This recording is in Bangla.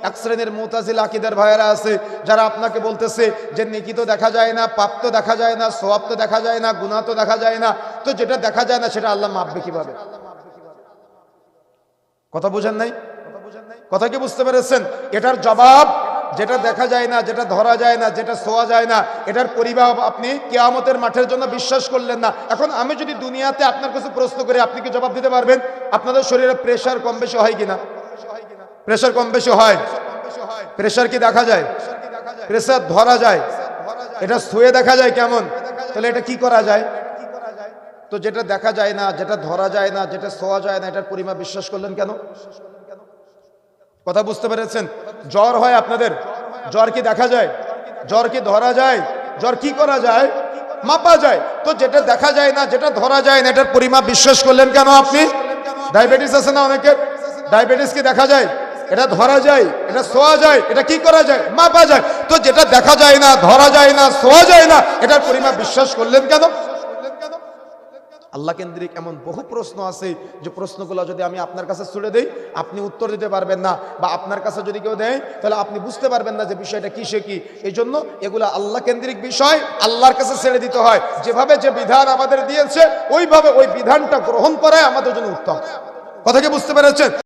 এক শ্রেণীর মুতাজিলা আকীদার ভাইয়েরা আছে যারা আপনাকে বলতেছে যে নেকি তো দেখা যায় না, পাপ তো দেখা যায় না, সওয়াব তো দেখা যায় না, গুনাহ তো দেখা যায় না, তো যেটা দেখা যায় না সেটা আল্লাহ মাপবে কিভাবে? কথা বুঝেন নাই? কথা কি বুঝতে পেরেছেন? এটার জবাব, যেটা দেখা যায় না, যেটা ধরা যায় না, যেটা ছোঁয়া যায় না, এটার পরিমাপ আপনি কিয়ামতের মাঠের জন্য বিশ্বাস করলেন না। এখন আমি যদি দুনিয়াতে আপনার কাছে প্রশ্ন করি, আপনি কি জবাব দিতে পারবেন? আপনাদের শরীরে প্রেশার কম বেশি হয় কিনা? প্রেশার কম বেশি হয়। প্রেশার কি দেখা যায়? প্রেশার ধরা যায়, এটা ছুঁয়ে দেখা যায় কেমন? তাহলে এটা কি করা যায়? তো যেটা দেখা যায় না, যেটা ধরা যায় না, যেটা ছোঁয়া যায় না, এটার পরিমাপ বিশ্বাস করলেন কেন? কথা বুঝতে পেরেছেন? জ্বর হয় আপনাদের, জ্বর কি দেখা যায়? জ্বর কি ধরা যায়? জ্বর কি করা যায়? মাপা যায়। তো যেটা দেখা যায় না, যেটা ধরা যায় না, এটার পরিমাপ বিশ্বাস করলেন কেন আপনি? ডায়াবেটিস আছে না অনেকের, ডায়াবেটিস কি দেখা যায়? এটা ধরা যায়, এটা ছোঁয়া যায়, এটা কি করা যায়? মাপা যায়। তো যেটা দেখা যায় না, ধরা যায় না, ছোঁয়া যায় না, এটার পরিমাপ বিশ্বাস করলেন কেন? আল্লাহ কেন্দ্রিক এমন বহু প্রশ্ন আছে যে প্রশ্নগুলো যদি আমি আপনার কাছে ছুড়ে দেই, আপনি উত্তর দিতে পারবেন না, বা আপনার কাছে যদি কেউ দেয় তাহলে আপনি বুঝতে পারবেন না যে বিষয়টা কিসে কি। এই জন্য এগুলো আল্লাহ কেন্দ্রিক বিষয়, আল্লাহর কাছে ছেড়ে দিতে হয়। যেভাবে যে বিধান আমাদের দিয়েছে ওইভাবে ওই বিধানটা গ্রহণ করাই আমাদের জন্য উত্তম। কথা কি বুঝতে পেরেছেন?